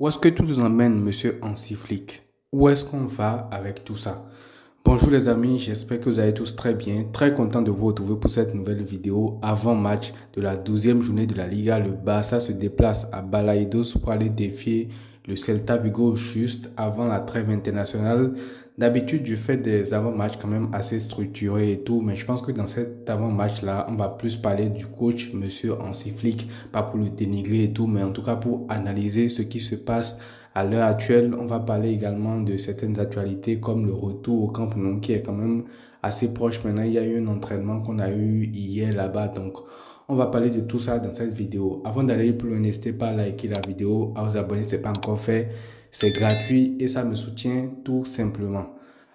Où est-ce que tout nous emmène, monsieur Hansi Flick? Où est-ce qu'on va avec tout ça? Bonjour les amis, j'espère que vous allez tous très bien. Très content de vous retrouver pour cette nouvelle vidéo avant match de la 12e journée de la Liga. Le Barça se déplace à Balaidos pour aller défier le Celta Vigo juste avant la trêve internationale. D'habitude, je fais des avant-matchs quand même assez structurés et tout, mais je pense que dans cet avant-match-là, on va plus parler du coach, monsieur Hansi Flick, pas pour le dénigrer et tout, mais en tout cas pour analyser ce qui se passe à l'heure actuelle. On va parler également de certaines actualités comme le retour au Camp Nou qui est quand même assez proche maintenant. Il y a eu un entraînement qu'on a eu hier là-bas, donc on va parler de tout ça dans cette vidéo. Avant d'aller plus loin, n'hésitez pas à liker la vidéo, à vous abonner si ce n'est pas encore fait. C'est gratuit et ça me soutient tout simplement.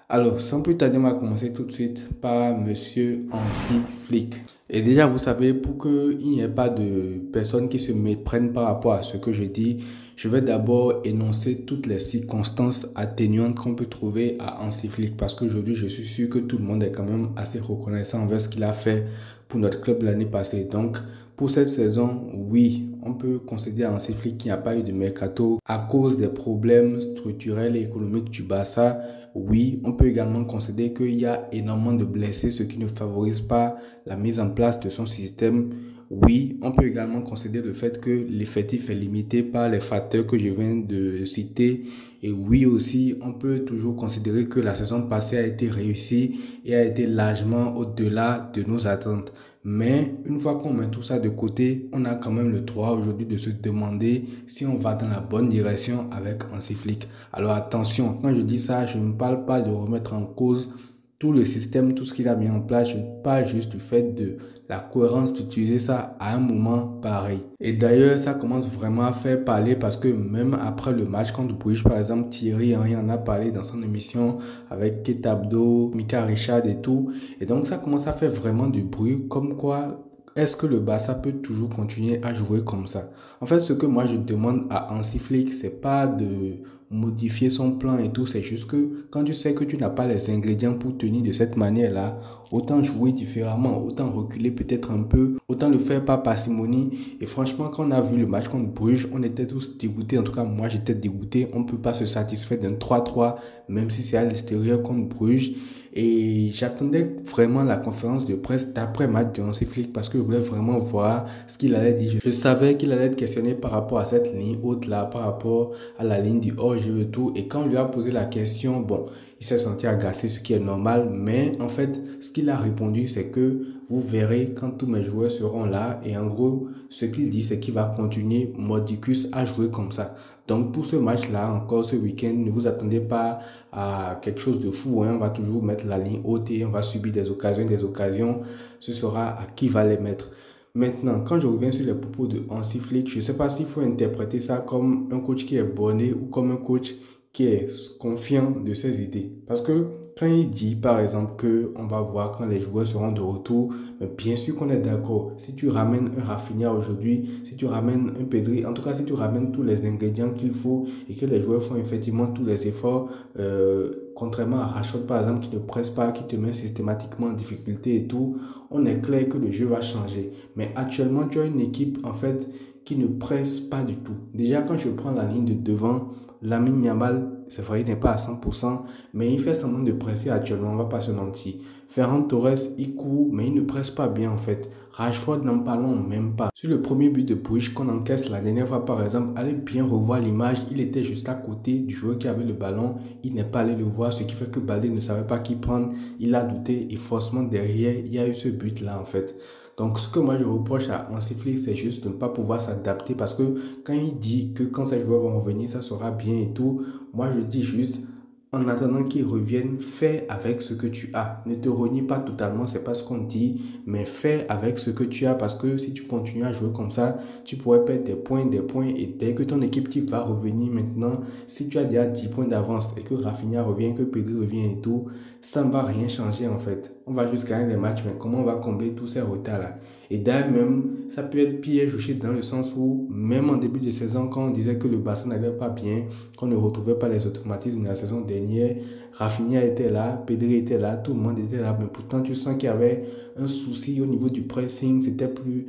Alors, sans plus tarder, on va commencer tout de suite par Monsieur Hansi Flick. Et déjà, vous savez, pour qu'il n'y ait pas de personnes qui se méprennent par rapport à ce que je dis, je vais d'abord énoncer toutes les circonstances atténuantes qu'on peut trouver à Hansi Flick. Parce qu'aujourd'hui, je suis sûr que tout le monde est quand même assez reconnaissant envers ce qu'il a fait pour notre club l'année passée. Donc, pour cette saison, oui, on peut considérer à Hansi Flick qu'il n'y a pas eu de mercato à cause des problèmes structurels et économiques du Barça. Oui, on peut également considérer qu'il y a énormément de blessés, ce qui ne favorise pas la mise en place de son système. Oui, on peut également considérer le fait que l'effectif est limité par les facteurs que je viens de citer. Et oui aussi, on peut toujours considérer que la saison passée a été réussie et a été largement au-delà de nos attentes. Mais une fois qu'on met tout ça de côté, on a quand même le droit aujourd'hui de se demander si on va dans la bonne direction avec Hansi Flick. Alors attention, quand je dis ça, je ne parle pas de remettre en cause tout le système, tout ce qu'il a mis en place. Je parle juste du fait de la cohérence d'utiliser ça à un moment pareil. Et d'ailleurs, ça commence vraiment à faire parler parce que même après le match contre Bruges, par exemple, Thierry Henry en a parlé dans son émission avec Ketabdo, Mika Richard et tout. Et donc, ça commence à faire vraiment du bruit comme quoi est-ce que le Barça peut toujours continuer à jouer comme ça? En fait, ce que moi je demande à Hansi Flick, c'est pas de modifier son plan et tout, c'est juste que quand tu sais que tu n'as pas les ingrédients pour tenir de cette manière-là, autant jouer différemment, autant reculer peut-être un peu, autant le faire par parcimonie. Et franchement, quand on a vu le match contre Bruges, on était tous dégoûtés. En tout cas, moi, j'étais dégoûté. On ne peut pas se satisfaire d'un 3-3, même si c'est à l'extérieur contre Bruges. Et j'attendais vraiment la conférence de presse d'après-match de Hansi Flick parce que je voulais vraiment voir ce qu'il allait dire. Je savais qu'il allait être questionné par rapport à cette ligne haute-là, par rapport à la ligne du hors-jeu et tout. Et quand on lui a posé la question, bon, il s'est senti agacé, ce qui est normal. Mais en fait, ce qu'il a répondu, c'est que vous verrez quand tous mes joueurs seront là. Et en gros, ce qu'il dit, c'est qu'il va continuer modicus à jouer comme ça. Donc pour ce match-là, encore ce week-end, ne vous attendez pas à quelque chose de fou. Hein. On va toujours mettre la ligne haute et on va subir des occasions, des occasions. Ce sera à qui va les mettre. Maintenant, quand je reviens sur les propos de Hansi Flick, je ne sais pas s'il faut interpréter ça comme un coach qui est borné ou comme un coach qui est confiant de ses idées. Parce que quand il dit, par exemple, qu'on va voir quand les joueurs seront de retour, mais bien sûr qu'on est d'accord. Si tu ramènes un Rafinha aujourd'hui, si tu ramènes un Pedri, en tout cas, si tu ramènes tous les ingrédients qu'il faut et que les joueurs font effectivement tous les efforts, contrairement à Rashford, par exemple, qui ne presse pas, qui te met systématiquement en difficulté et tout, on est clair que le jeu va changer. Mais actuellement, tu as une équipe, en fait, qui ne presse pas du tout. Déjà, quand je prends la ligne de devant, Lamine Yamal, c'est vrai, il n'est pas à 100%, mais il fait semblant de presser actuellement, on ne va pas se mentir. Ferran Torres, il court, mais il ne presse pas bien en fait. Rashford, n'en parlons même pas. Sur le premier but de Bruges qu'on encaisse la dernière fois, par exemple, allez bien revoir l'image, il était juste à côté du joueur qui avait le ballon, il n'est pas allé le voir, ce qui fait que Baldé ne savait pas qui prendre, il a douté et forcément derrière, il y a eu ce but-là en fait. Donc, ce que moi je reproche à Hansi Flick, c'est juste de ne pas pouvoir s'adapter parce que quand il dit que quand ces joueurs vont revenir, ça sera bien et tout, moi je dis juste, en attendant qu'ils reviennent, fais avec ce que tu as. Ne te renie pas totalement, c'est pas ce qu'on dit, mais fais avec ce que tu as parce que si tu continues à jouer comme ça, tu pourrais perdre des points et dès que ton équipe type va revenir maintenant, si tu as déjà 10 points d'avance et que Rafinha revient, que Pedri revient et tout, ça ne va rien changer en fait. On va juste gagner les matchs, mais comment on va combler tous ces retards-là? Et d'ailleurs même, ça peut être piège aussi dans le sens où, même en début de saison, quand on disait que le Barça n'allait pas bien, qu'on ne retrouvait pas les automatismes de la saison dernière, Rafinha était là, Pedri était là, tout le monde était là. Mais pourtant, tu sens qu'il y avait un souci au niveau du pressing. C'était plus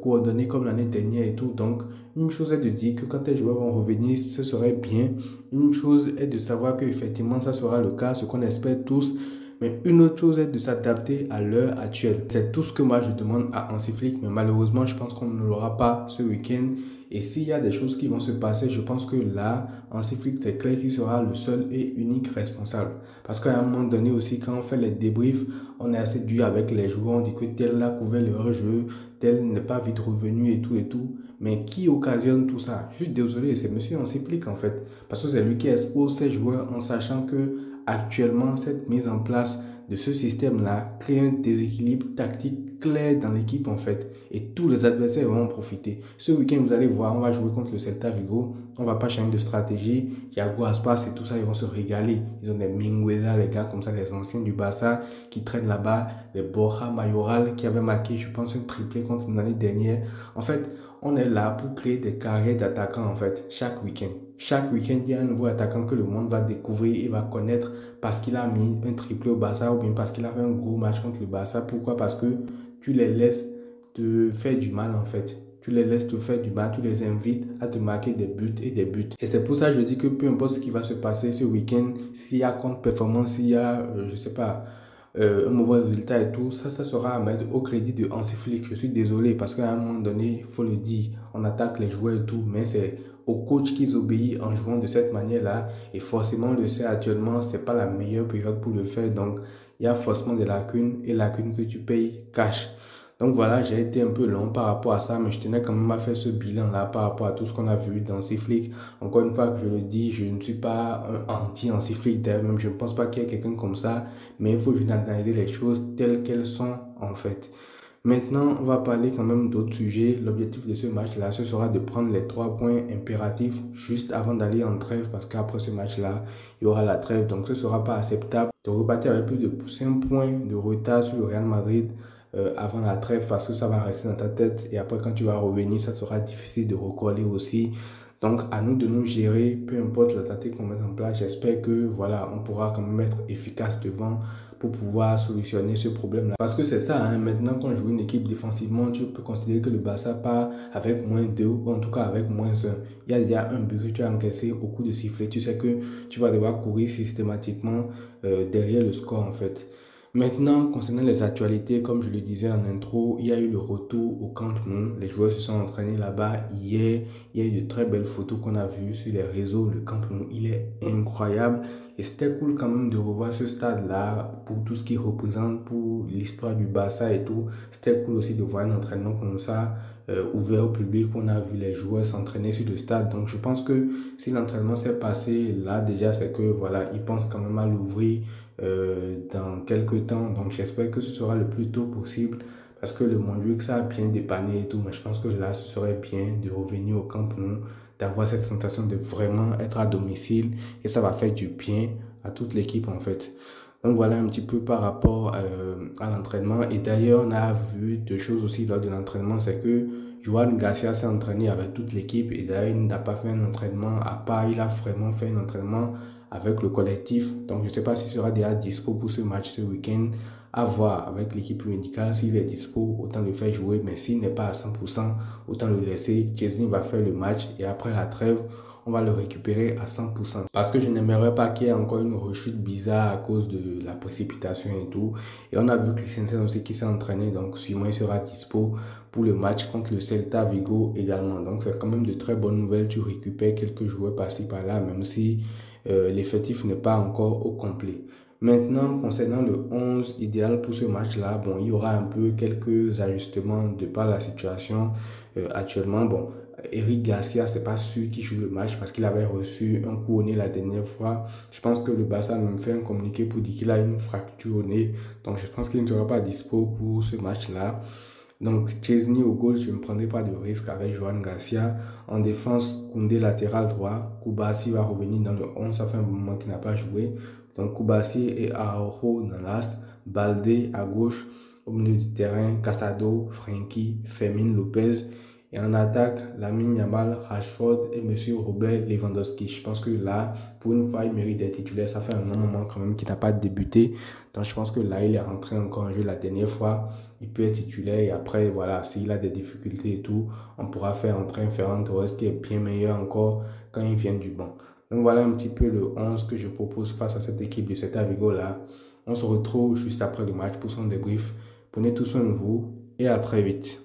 coordonné comme l'année dernière et tout. Donc, une chose est de dire que quand tes joueurs vont revenir, ce serait bien. Une chose est de savoir qu'effectivement, ça sera le cas, ce qu'on espère tous. Mais une autre chose est de s'adapter à l'heure actuelle. C'est tout ce que moi je demande à Hansi Flick, mais malheureusement, je pense qu'on ne l'aura pas ce week-end. Et s'il y a des choses qui vont se passer, je pense que là, Hansi Flick, c'est clair qu'il sera le seul et unique responsable. Parce qu'à un moment donné aussi, quand on fait les débriefs, on est assez dur avec les joueurs. On dit que tel a couvert leur jeu, tel n'est pas vite revenu et tout et tout. Mais qui occasionne tout ça? Je suis désolé, c'est monsieur Hansi Flick en fait. Parce que c'est lui qui expose ses joueurs en sachant que actuellement, cette mise en place de ce système-là crée un déséquilibre tactique clair dans l'équipe en fait. Et tous les adversaires vont en profiter. Ce week-end, vous allez voir, on va jouer contre le Celta Vigo. On ne va pas changer de stratégie. Thiago Aspas et tout ça, ils vont se régaler. Ils ont des Mingueza, les gars comme ça, les anciens du Barça qui traînent là-bas. Les Borja Mayoral qui avaient marqué, je pense, un triplé contre l'année dernière. En fait, on est là pour créer des carrières d'attaquants en fait, chaque week-end. Chaque week-end, il y a un nouveau attaquant que le monde va découvrir et va connaître parce qu'il a mis un triplé au Barça ou bien parce qu'il a fait un gros match contre le Barça. Pourquoi? Parce que tu les laisses te faire du mal en fait. Tu les laisses te faire du mal, tu les invites à te marquer des buts et des buts. Et c'est pour ça que je dis que peu importe ce qui va se passer ce week-end, s'il y a contre-performance, s'il y a, je sais pas, un mauvais résultat et tout, ça sera à mettre au crédit de Hansi Flick. Je suis désolé parce qu'à un moment donné, il faut le dire, on attaque les joueurs et tout, mais c'est au coach qu'ils obéissent en jouant de cette manière-là. Et forcément, on le sait actuellement, c'est pas la meilleure période pour le faire. Donc, il y a forcément des lacunes et lacunes que tu payes cash. Donc voilà, j'ai été un peu long par rapport à ça, mais je tenais quand même à faire ce bilan-là par rapport à tout ce qu'on a vu dans ces flics. Encore une fois que je le dis, je ne suis pas un anti-Hansi-Flick, d'ailleurs même je ne pense pas qu'il y ait quelqu'un comme ça, mais il faut juste analyser les choses telles qu'elles sont en fait. Maintenant, on va parler quand même d'autres sujets. L'objectif de ce match-là, ce sera de prendre les 3 points impératifs juste avant d'aller en trêve parce qu'après ce match-là, il y aura la trêve. Donc, ce ne sera pas acceptable de repartir avec plus de 5 points de retard sur le Real Madrid avant la trêve parce que ça va rester dans ta tête et après quand tu vas revenir, ça sera difficile de recoller aussi. Donc, à nous de nous gérer, peu importe la tactique qu'on met en place. J'espère que voilà, on pourra quand même être efficace devant pour pouvoir solutionner ce problème-là. Parce que c'est ça, hein, maintenant quand on joue une équipe défensivement, tu peux considérer que le Barça part avec -2 ou en tout cas avec -1. Il y a déjà un but que tu as encaissé au coup de sifflet. Tu sais que tu vas devoir courir systématiquement derrière le score en fait. Maintenant, concernant les actualités, comme je le disais en intro, il y a eu le retour au Camp Nou. Les joueurs se sont entraînés là-bas hier. Il y a eu de très belles photos qu'on a vues sur les réseaux. Le Camp Nou, il est incroyable. Et c'était cool quand même de revoir ce stade-là pour tout ce qu'il représente, pour l'histoire du Barça et tout. C'était cool aussi de voir un entraînement comme ça, ouvert au public. On a vu les joueurs s'entraîner sur le stade. Donc je pense que si l'entraînement s'est passé là, déjà, c'est que voilà, ils pensent quand même à l'ouvrir dans quelques temps. Donc j'espère que ce sera le plus tôt possible parce que le Montjuic ça a bien dépanné et tout. Mais je pense que là, ce serait bien de revenir au Camp Nou, d'avoir cette sensation de vraiment être à domicile et ça va faire du bien à toute l'équipe en fait. Donc voilà un petit peu par rapport à l'entraînement. Et d'ailleurs, on a vu deux choses aussi lors de l'entraînement, c'est que Johan Garcia s'est entraîné avec toute l'équipe et d'ailleurs, il n'a pas fait un entraînement à part, il a vraiment fait un entraînement avec le collectif. Donc, je ne sais pas s'il sera déjà dispo pour ce match ce week-end. À voir avec l'équipe médicale. S'il est dispo, autant le faire jouer. Mais s'il n'est pas à 100%, autant le laisser. Chesney va faire le match et après la trêve, on va le récupérer à 100%. Parce que je n'aimerais pas qu'il y ait encore une rechute bizarre à cause de la précipitation et tout. Et on a vu Christensen aussi qui s'est entraîné. Donc, sûrement, il sera dispo pour le match contre le Celta Vigo également. Donc, c'est quand même de très bonnes nouvelles. Tu récupères quelques joueurs par-ci par-là, même si l'effectif n'est pas encore au complet. Maintenant, concernant le 11 idéal pour ce match-là, bon, il y aura un peu quelques ajustements de par la situation actuellement. Bon, Eric Garcia, c'est pas sûr qu'il joue le match parce qu'il avait reçu un coup au nez la dernière fois. Je pense que le Barça a même fait un communiqué pour dire qu'il a une fracture au nez. Donc, je pense qu'il ne sera pas dispo pour ce match-là. Donc, Chesney au goal, je ne prendrai pas de risque avec Johan Garcia. En défense, Koundé latéral droit. Koubassi va revenir dans le 11, ça fait un moment qu'il n'a pas joué. Donc, Koubassi et Araujo dans l'as. Baldé à gauche. Au milieu du terrain, Casado, Frenkie, Fermin Lopez. Et en attaque, Lamine Yamal, Rashford et Monsieur Robert Lewandowski. Je pense que là, pour une fois, il mérite d'être titulaire. Ça fait un long moment quand même qu'il n'a pas débuté. Donc je pense que là, il est rentré encore en jeu la dernière fois. Il peut être titulaire et après, voilà, s'il a des difficultés et tout, on pourra faire entrer un Ferran Torres qui est bien meilleur encore quand il vient du banc. Donc voilà un petit peu le 11 que je propose face à cette équipe de Celta Vigo là. On se retrouve juste après le match pour son débrief. Prenez tout soin de vous et à très vite.